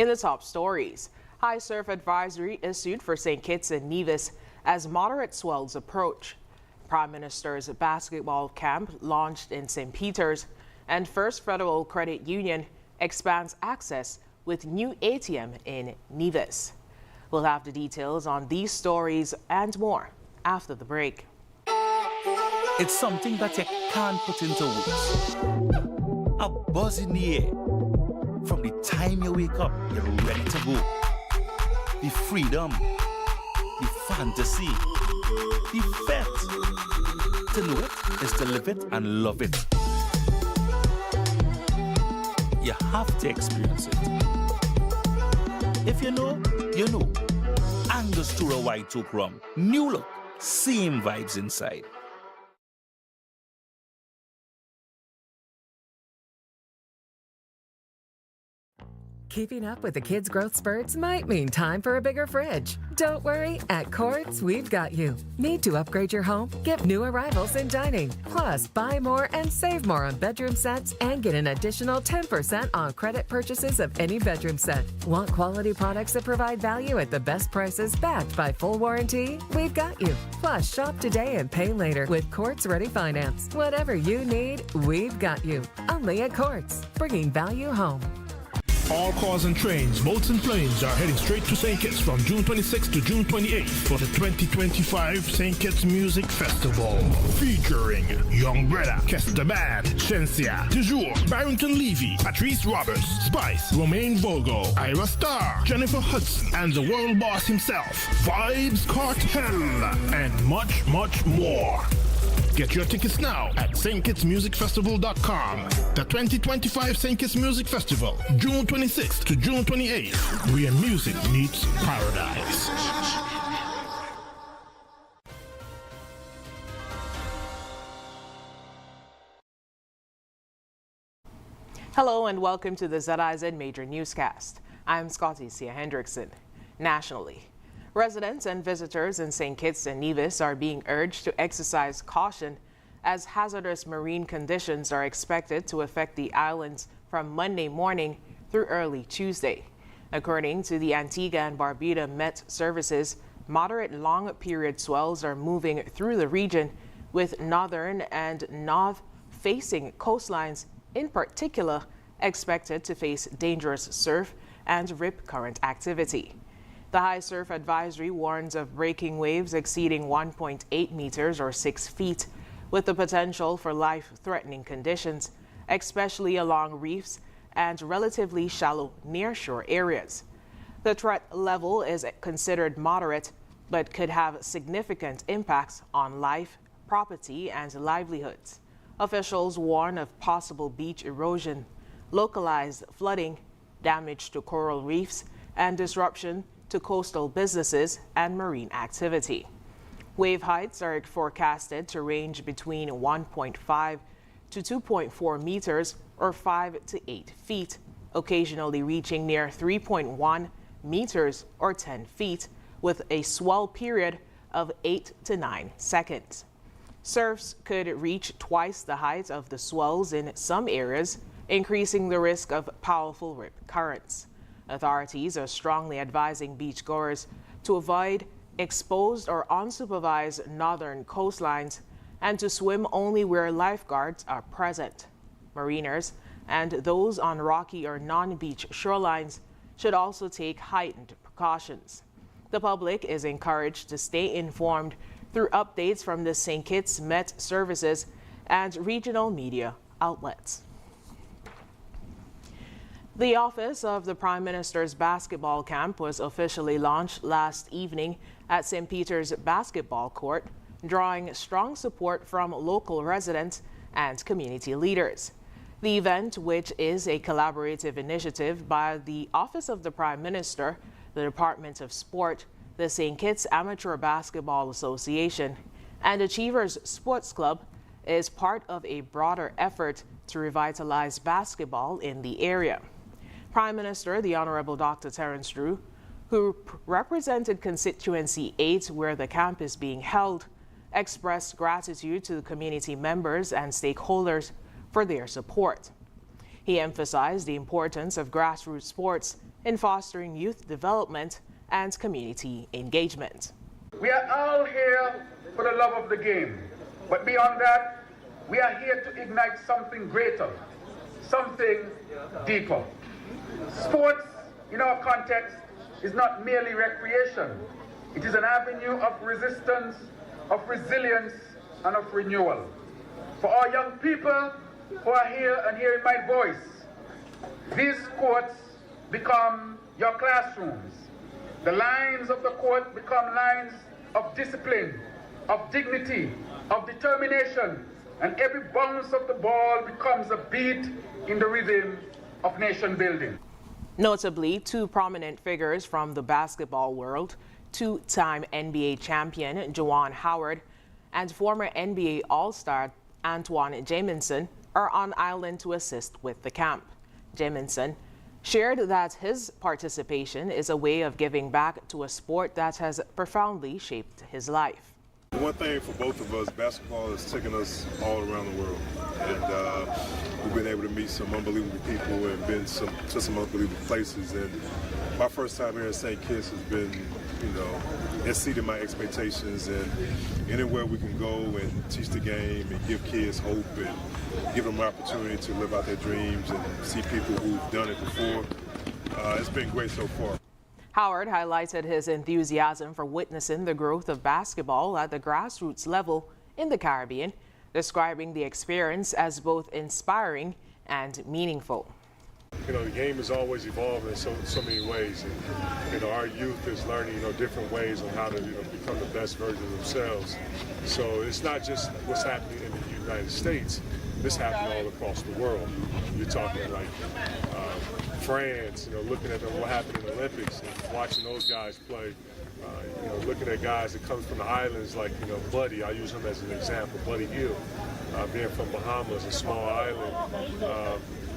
In the top stories, high surf advisory issued for St. Kitts and Nevis as moderate swells approach. Prime Minister's basketball camp launched in St. Peter's, and First Federal Credit Union expands access with new ATM in Nevis. We'll have the details on these stories and more after the break. It's something that you can't put into words. A buzz in the air. From the time you wake up, you're ready to go. The freedom, the fantasy, the fete. To know it is to live it and love it. You have to experience it. If you know, you know. Angostura White Oak Rum. New look, same vibes inside. Keeping up with the kids' growth spurts might mean time for a bigger fridge. Don't worry, at Quartz, we've got you. Need to upgrade your home? Get new arrivals in dining. Plus, buy more and save more on bedroom sets and get an additional 10% on credit purchases of any bedroom set. Want quality products that provide value at the best prices backed by full warranty? We've got you. Plus, shop today and pay later with Quartz Ready Finance. Whatever you need, we've got you. Only at Quartz, bringing value home. All cars and trains, boats and planes are heading straight to St. Kitts from June 26th to June 28th for the 2025 St. Kitts Music Festival. Featuring Young Brother, Kester Band, Shensia, Toujours, Barrington Levy, Patrice Roberts, Spice, Romaine Vogo, Ira Star, Jennifer Hudson, and the world boss himself, Vibes Cartel, and much, much more. Get your tickets now at stkittsmusicfestival.com. The 2025 St. Kitts Music Festival, June 26th to June 28th, where music meets paradise. Hello and welcome to the ZIZ Major Newscast. I'm Scotty Sia Hendrickson. Nationally, residents and visitors in St. Kitts and Nevis are being urged to exercise caution as hazardous marine conditions are expected to affect the islands from Monday morning through early Tuesday. According to the Antigua and Barbuda Met Services, moderate long-period swells are moving through the region, with northern and north-facing coastlines in particular expected to face dangerous surf and rip current activity. The high surf advisory warns of breaking waves exceeding 1.8 meters or 6 feet, with the potential for life-threatening conditions, especially along reefs and relatively shallow nearshore areas. The threat level is considered moderate, but could have significant impacts on life, property, and livelihoods. Officials warn of possible beach erosion, localized flooding, damage to coral reefs, and disruption to coastal businesses and marine activity. Wave heights are forecasted to range between 1.5 to 2.4 meters or 5 to 8 feet, occasionally reaching near 3.1 meters or 10 feet, with a swell period of 8 to 9 seconds. Surfs could reach twice the height of the swells in some areas, increasing the risk of powerful rip currents. Authorities are strongly advising beachgoers to avoid exposed or unsupervised northern coastlines and to swim only where lifeguards are present. Mariners and those on rocky or non-beach shorelines should also take heightened precautions. The public is encouraged to stay informed through updates from the St. Kitts Met Services and regional media outlets. The office of the Prime Minister's basketball camp was officially launched last evening at St. Peter's basketball court, drawing strong support from local residents and community leaders. The event, which is a collaborative initiative by the Office of the Prime Minister, the Department of Sport, the St. Kitts Amateur Basketball Association, and Achievers Sports Club, is part of a broader effort to revitalize basketball in the area. Prime Minister, the Honorable Dr. Terence Drew, who represented Constituency 8 where the camp is being held, expressed gratitude to the community members and stakeholders for their support. He emphasized the importance of grassroots sports in fostering youth development and community engagement. We are all here for the love of the game, but beyond that, we are here to ignite something greater, something deeper. Sports, in our context, is not merely recreation. It is an avenue of resistance, of resilience, and of renewal. For our young people who are here and hearing my voice, these courts become your classrooms. The lines of the court become lines of discipline, of dignity, of determination, and every bounce of the ball becomes a beat in the rhythm of nation building. Notably, two prominent figures from the basketball world, two-time NBA champion Juwan Howard and former NBA All-Star Antoine Jamison, are on island to assist with the camp. Jamison shared that his participation is a way of giving back to a sport that has profoundly shaped his life. One thing for both of us, basketball has taken us all around the world, and we've been able to meet some unbelievable people and been to some unbelievable places. And my first time here in St. Kitts has been, exceeded my expectations. And anywhere we can go and teach the game and give kids hope and give them an opportunity to live out their dreams and see people who've done it before, it's been great so far. Howard highlighted his enthusiasm for witnessing the growth of basketball at the grassroots level in the Caribbean, describing the experience as both inspiring and meaningful. The game is always evolving in so many ways, and our youth is learning different ways on how to become the best version of themselves. So it's not just what's happening in the United States, it's happening all across the world. You're talking like France, looking at what happened in the Olympics and watching those guys play. Looking at guys that come from the islands like, Buddy, I use him as an example, Buddy Hill, being from Bahamas, a small island,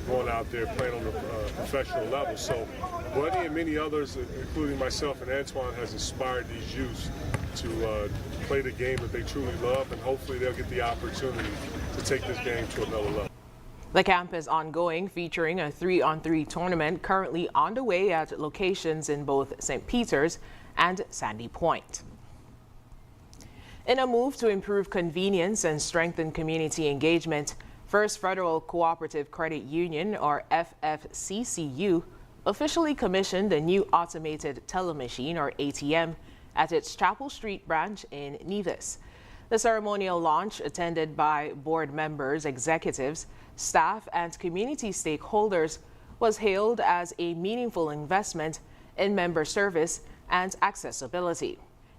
going out there playing on the professional level. So Buddy and many others, including myself and Antoine, has inspired these youths to play the game that they truly love, and hopefully they'll get the opportunity to take this game to another level. The camp is ongoing, featuring a 3-on-3 tournament currently underway at locations in both St. Peter's and Sandy Point. In a move to improve convenience and strengthen community engagement, First Federal Cooperative Credit Union, or FFCCU, officially commissioned a new automated teller machine, or ATM, at its Chapel Street branch in Nevis. The ceremonial launch, attended by board members, executives, staff, and community stakeholders, was hailed as a meaningful investment in member service and accessibility.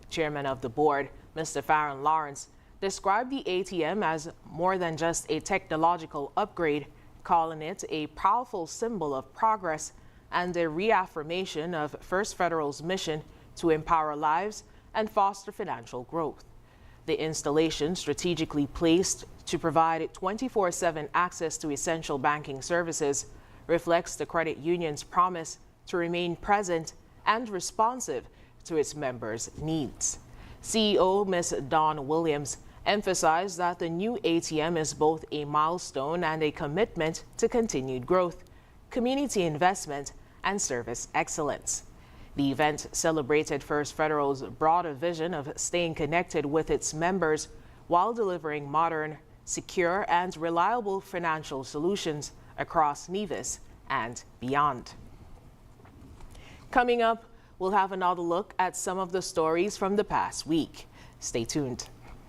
Chairman of the board, Mr. Farron Lawrence, described the ATM as more than just a technological upgrade, calling it a powerful symbol of progress and a reaffirmation of First Federal's mission to empower lives and foster financial growth. The installation, strategically placed to provide 24/7 access to essential banking services, reflects the credit union's promise to remain present and responsive to its members' needs. CEO Ms. Dawn Williams emphasized that the new ATM is both a milestone and a commitment to continued growth, community investment, and service excellence. The event celebrated First Federal's broader vision of staying connected with its members while delivering modern, secure, and reliable financial solutions across Nevis and beyond. Coming up, we'll have another look at some of the stories from the past week. Stay tuned.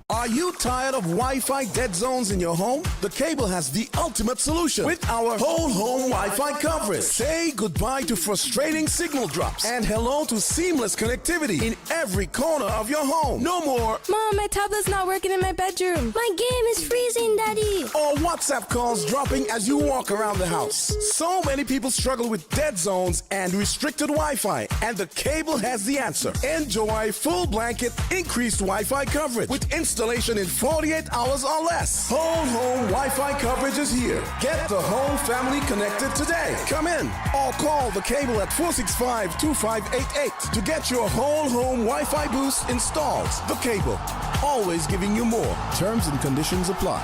Are you tired of Wi-Fi dead zones in your home? The Cable has the ultimate solution with our whole home Wi-Fi coverage. Say goodbye to frustrating signal drops and hello to seamless connectivity in every corner of your home. No more Mom, my tablet's not working in my bedroom. My game is freezing, Daddy. or WhatsApp calls dropping as you walk around the house. So many people struggle with dead zones and restricted Wi-Fi, and the Cable has the answer. Enjoy full blanket increased Wi-Fi coverage with installation in 48 hours or less. Whole home Wi-Fi coverage is here. Get the whole family connected today. Come in or call the Cable at 465-2588 to get your whole home Wi-Fi boost installed. The Cable, always giving you more. Terms and conditions apply.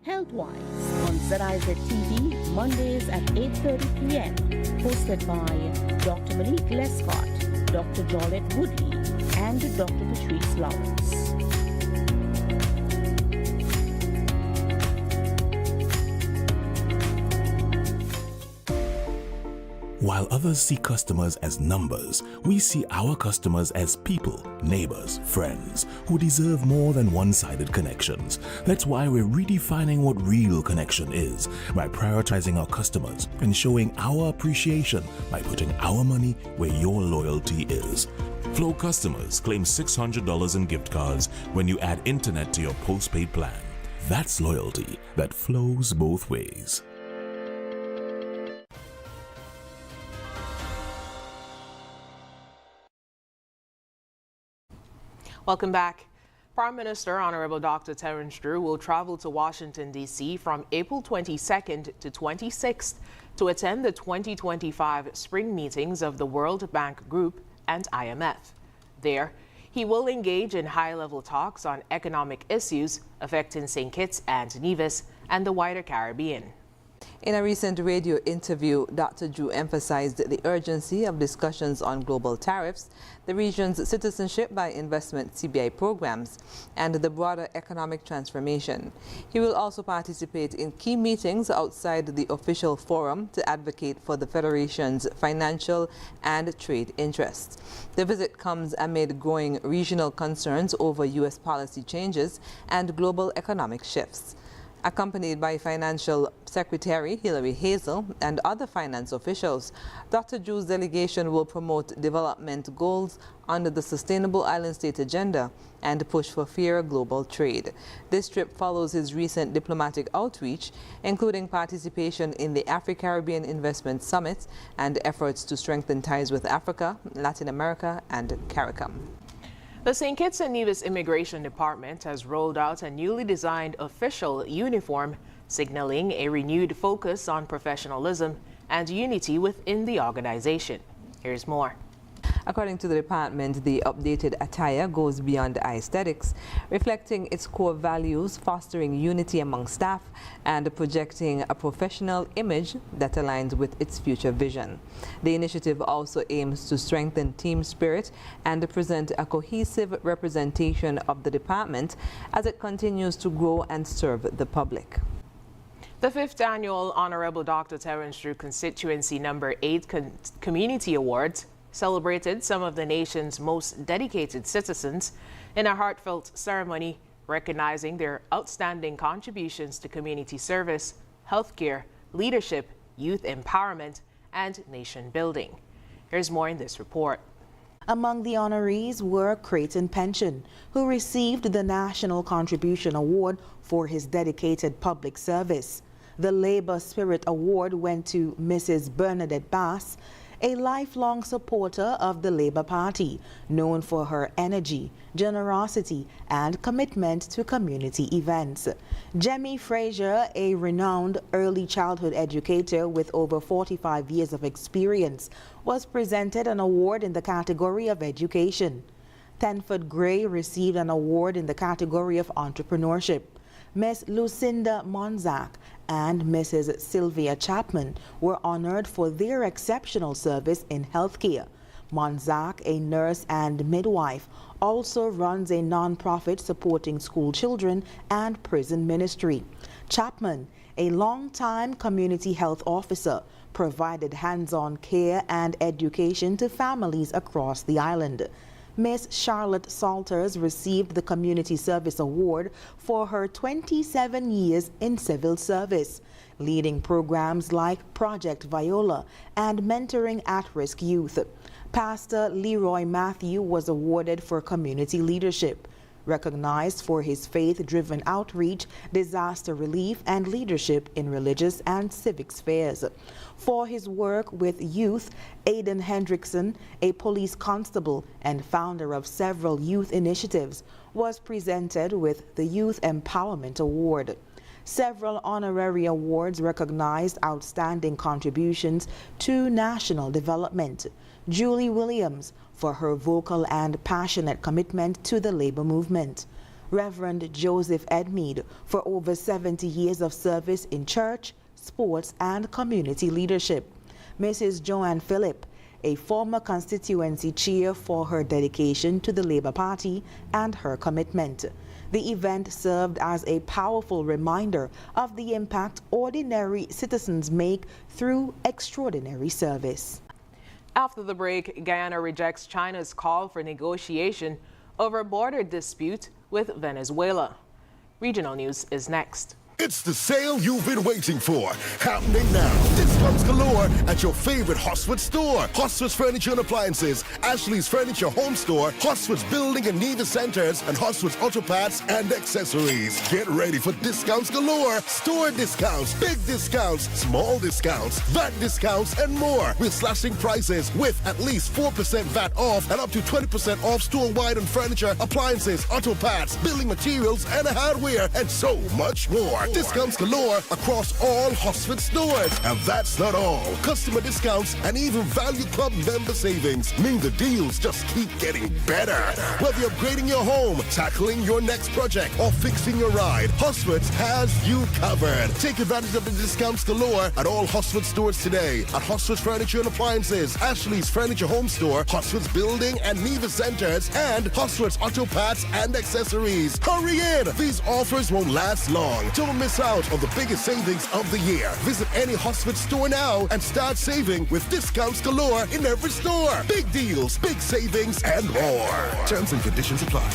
Health-wise, on ZIZ TV, Mondays at 8:30 p.m. Hosted by Dr. Malik Lescott, Dr. Jolette Woodley, and Dr. Patrice Lawrence. While others see customers as numbers, we see our customers as people, neighbors, friends, who deserve more than one-sided connections. That's why we're redefining what real connection is by prioritizing our customers and showing our appreciation by putting our money where your loyalty is. Flow customers claim $600 in gift cards when you add internet to your postpaid plan. That's loyalty that flows both ways. Welcome back. Prime Minister Honorable Dr. Terence Drew will travel to Washington, D.C. from April 22nd to 26th to attend the 2025 spring meetings of the World Bank Group and IMF. There, he will engage in high-level talks on economic issues affecting St. Kitts and Nevis and the wider Caribbean. In a recent radio interview, Dr. Drew emphasized the urgency of discussions on global tariffs, the region's citizenship by investment CBI programs, and the broader economic transformation. He will also participate in key meetings outside the official forum to advocate for the Federation's financial and trade interests. The visit comes amid growing regional concerns over U.S. policy changes and global economic shifts. Accompanied by Financial Secretary Hilary Hazel and other finance officials, Dr. Drew's delegation will promote development goals under the Sustainable Island State Agenda and push for fairer global trade. This trip follows his recent diplomatic outreach, including participation in the Afro-Caribbean Investment Summit and efforts to strengthen ties with Africa, Latin America, and CARICOM. The St. Kitts and Nevis Immigration Department has rolled out a newly designed official uniform, signaling a renewed focus on professionalism and unity within the organization. Here's more. According to the department, the updated attire goes beyond aesthetics, reflecting its core values, fostering unity among staff, and projecting a professional image that aligns with its future vision. The initiative also aims to strengthen team spirit and present a cohesive representation of the department as it continues to grow and serve the public. The 5th annual Honorable Dr. Terence Drew Constituency No. 8 Community Awards celebrated some of the nation's most dedicated citizens in a heartfelt ceremony recognizing their outstanding contributions to community service, healthcare, leadership, youth empowerment, and nation building. Here's more in this report. Among the honorees were Creighton Pension, who received the National Contribution Award for his dedicated public service. The Labor Spirit Award went to Mrs. Bernadette Bass, a lifelong supporter of the Labour Party, known for her energy, generosity, and commitment to community events. Jemmy Frazier, a renowned early childhood educator with over 45 years of experience, was presented an award in the category of education. Tenford Gray received an award in the category of entrepreneurship. Miss Lucinda Monzak and Mrs. Sylvia Chapman were honored for their exceptional service in healthcare. Monzak, a nurse and midwife, also runs a non-profit supporting school children and prison ministry. Chapman, a long-time community health officer, provided hands-on care and education to families across the island. Miss Charlotte Salters received the Community Service Award for her 27 years in civil service, leading programs like Project Viola and mentoring at-risk youth. Pastor Leroy Matthew was awarded for community leadership, recognized for his faith-driven outreach, disaster relief, and leadership in religious and civic spheres. For his work with youth, Aidan Hendrickson, a police constable and founder of several youth initiatives, was presented with the Youth Empowerment Award. Several honorary awards recognized outstanding contributions to national development. Julie Williams for her vocal and passionate commitment to the labor movement. Reverend Joseph Edmead, for over 70 years of service in church, sports, and community leadership. Mrs. Joanne Phillip, a former constituency chair, for her dedication to the Labour Party and her commitment. The event served as a powerful reminder of the impact ordinary citizens make through extraordinary service. After the break, Guyana rejects China's call for negotiation over border dispute with Venezuela. Regional News is next. It's the sale you've been waiting for, happening now. Discounts galore at your favorite Hosford store. Hosford's Furniture and Appliances, Ashley's Furniture Home Store, Hosford's Building and Nevis Centers, and Hosford's Auto Parts and Accessories. Get ready for discounts galore. Store discounts, big discounts, small discounts, VAT discounts, and more. We're slashing prices with at least 4% VAT off and up to 20% off store-wide on furniture, appliances, auto parts, building materials, and hardware, and so much more. Discounts galore across all Hosford stores. And that's not all. Customer discounts and even Value Club member savings mean the deals just keep getting better. Whether you're upgrading your home, tackling your next project, or fixing your ride, Hosford has you covered. Take advantage of the discounts galore at all Hosford stores today. At Hosford's Furniture and Appliances, Ashley's Furniture Home Store, Hosford's Building and Nevis Centers, and Hosford's Auto Parts and Accessories. Hurry in! These offers won't last long. Don't miss out on the biggest savings of the year. Visit any Hosford store now and start saving with discounts galore in every store. Big deals, big savings, and more. Terms and conditions apply.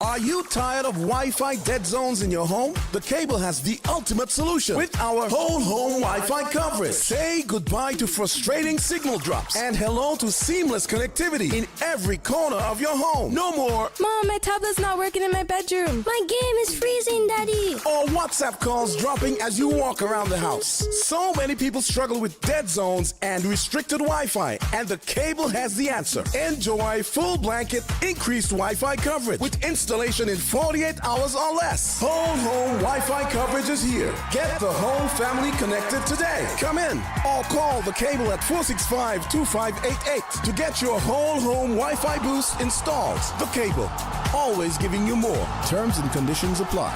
Are you tired of Wi-Fi dead zones in your home? The Cable has the ultimate solution with our whole home Wi-Fi coverage. Say goodbye to frustrating signal drops and hello to seamless connectivity in every corner of your home. No more Mom, my tablet's not working in my bedroom. My game is freezing, Daddy. or WhatsApp calls dropping as you walk around the house. So many people struggle with dead zones and restricted Wi-Fi, and the Cable has the answer. Enjoy full blanket increased Wi-Fi coverage with installation in 48 hours or less. Whole home Wi-Fi coverage is here. Get the whole family connected today. Come in or call the Cable at 465-2588 to get your whole home Wi-Fi boost installed. The Cable, always giving you more. Terms and conditions apply.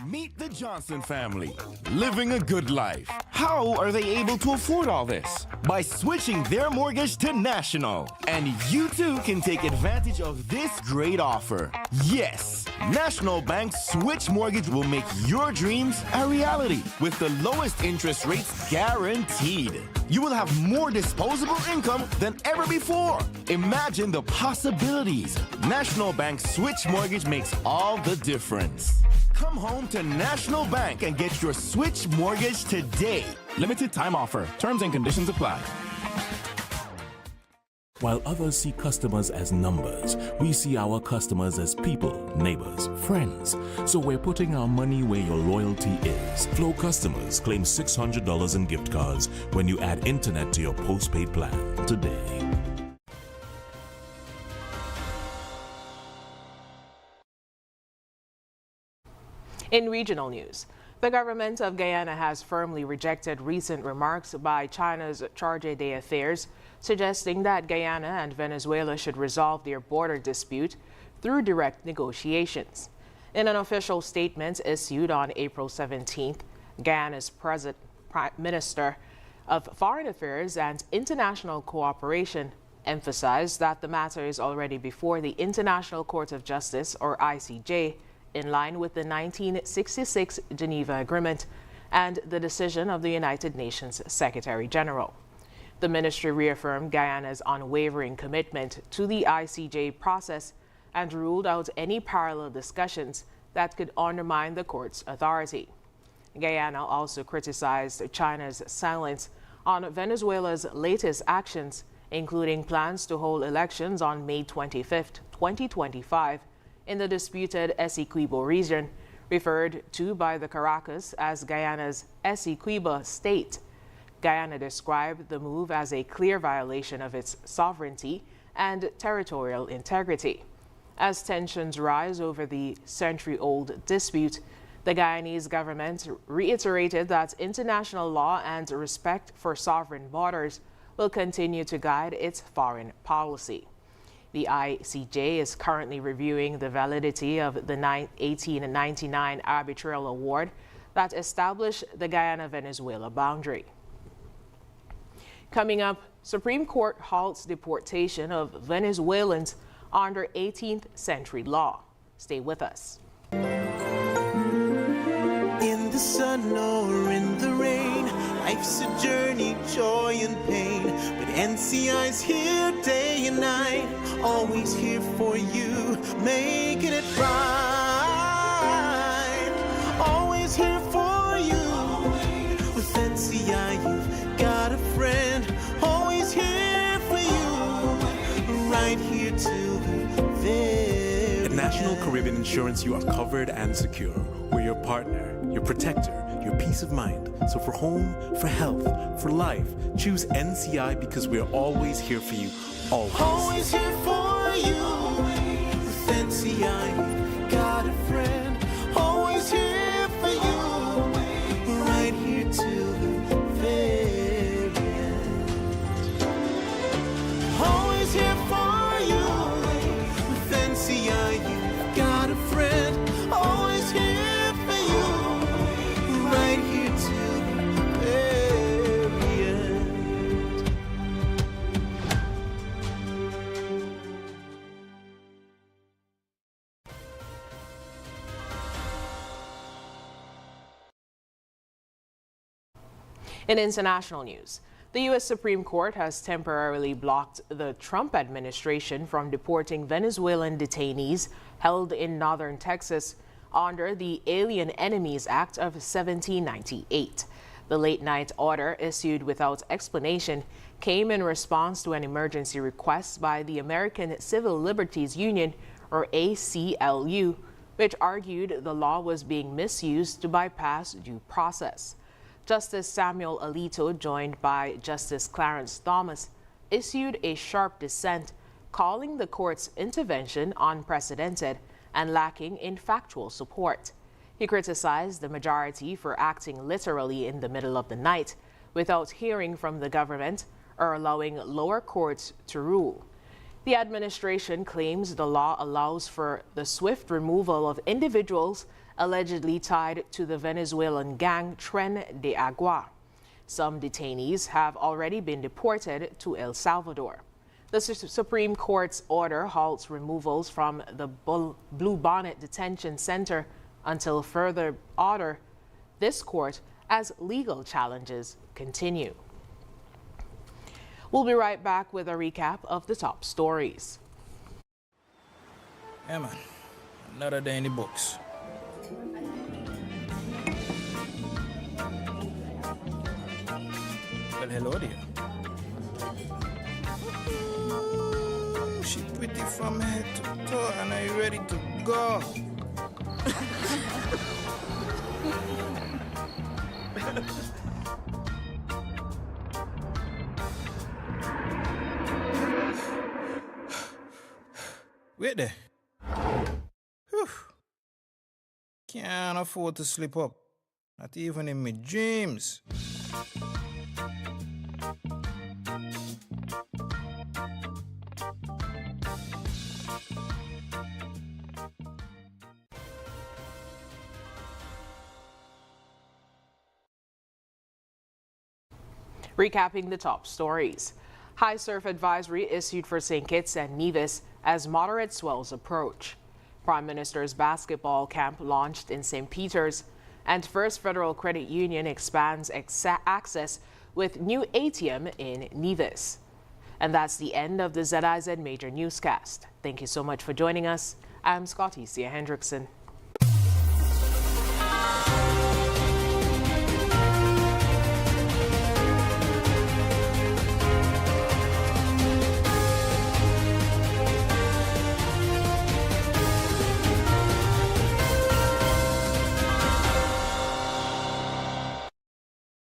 Meet the Johnson family, living a good life. How are they able to afford all this? By switching their mortgage to National. And you too can take advantage of this great offer. Yes, National Bank's Switch Mortgage will make your dreams a reality with the lowest interest rates guaranteed. You will have more disposable income than ever before. Imagine the possibilities. National Bank Switch Mortgage makes all the difference. Come home to National Bank and get your Switch Mortgage today. Limited time offer. Terms and conditions apply. While others see customers as numbers, we see our customers as people, neighbors, friends. So we're putting our money where your loyalty is. Flow customers claim $600 in gift cards when you add internet to your postpaid plan today. In regional news, the government of Guyana has firmly rejected recent remarks by China's Charge d'Affaires, suggesting that Guyana and Venezuela should resolve their border dispute through direct negotiations. In an official statement issued on April 17th, Guyana's Prime Minister of Foreign Affairs and International Cooperation emphasized that the matter is already before the International Court of Justice, or ICJ, in line with the 1966 Geneva Agreement and the decision of the United Nations Secretary General. The ministry reaffirmed Guyana's unwavering commitment to the ICJ process and ruled out any parallel discussions that could undermine the court's authority. Guyana also criticized China's silence on Venezuela's latest actions, including plans to hold elections on May 25, 2025, in the disputed Essequibo region, referred to by the Caracas as Guyana's Essequibo state. Guyana described the move as a clear violation of its sovereignty and territorial integrity. As tensions rise over the century-old dispute, the Guyanese government reiterated that international law and respect for sovereign borders will continue to guide its foreign policy. The ICJ is currently reviewing the validity of the 1899 arbitral award that established the Guyana-Venezuela boundary. Coming up, Supreme Court halts deportation of Venezuelans under 18th century law. Stay with us. In the sun or in the rain, life's a journey, joy and pain. But NCI's here day and night, always here for you, making it right. Always here for you. With NCI, you've got a friend, always here for you, right here till the very At National Caribbean Insurance, you are covered and secure. We're your partner, your protector, your peace of mind. So for home, for health, for life, choose NCI because we're always here for you, always. Always here for you. With NCI, you've got a friend, always here for you, right here till the very end. Always here for you. With NCI, you've got a friend, always here for you, right here till the very end. In international news, the U.S. Supreme Court has temporarily blocked the Trump administration from deporting Venezuelan detainees held in northern Texas under the Alien Enemies Act of 1798. The late-night order, issued without explanation, came in response to an emergency request by the American Civil Liberties Union, or ACLU, which argued the law was being misused to bypass due process. Justice Samuel Alito, joined by Justice Clarence Thomas, issued a sharp dissent, calling the court's intervention unprecedented and lacking in factual support. He criticized the majority for acting literally in the middle of the night without hearing from the government or allowing lower courts to rule. The administration claims the law allows for the swift removal of individuals allegedly tied to the Venezuelan gang Tren de Agua. Some detainees have already been deported to El Salvador. The Supreme Court's order halts removals from the Blue Bonnet Detention Center until further order this court as legal challenges continue. We'll be right back with a recap of the top stories. Yeah, man. Another day in the books. Well, hello there. Ooh, she pretty from head to toe, and are you ready to go? Wait there. Whew. Can't afford to slip up. Not even in my dreams. Recapping the top stories. High surf advisory issued for St. Kitts and Nevis as moderate swells approach. Prime Minister's basketball camp launched in St. Peter's, and First Federal Credit Union expands access with new ATM in Nevis. And that's the end of the ZIZ Major Newscast. Thank you so much for joining us. I'm Scotty Cia Hendrickson.